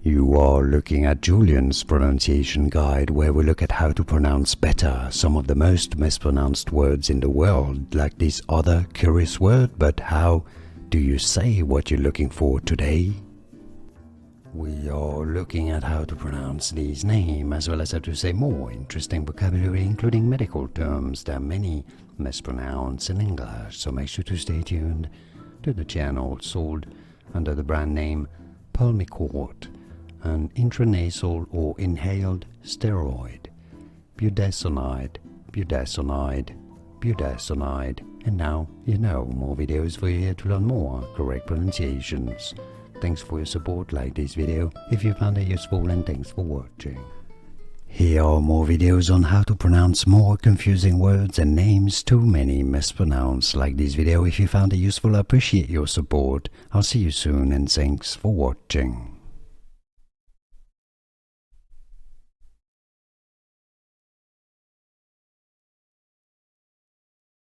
You are looking at Julian's pronunciation guide, where we look at how to pronounce better some of the most mispronounced words in the world, like this other curious word. But how do you say what you're looking for today? We are looking at how to pronounce these names, as well as how to say more interesting vocabulary, including medical terms that many mispronounce in English. So make sure to stay tuned to the channel, sold under the brand name Pulmicort, an intranasal or inhaled steroid. Budesonide, budesonide, budesonide. And now you know. More videos for you here to learn more correct pronunciations. Thanks for your support. Like this video if you found it useful, and thanks for watching. Here are more videos on how to pronounce more confusing words and names too many mispronounced. Like this video if you found it useful. I appreciate your support. I'll see you soon, and thanks for watching.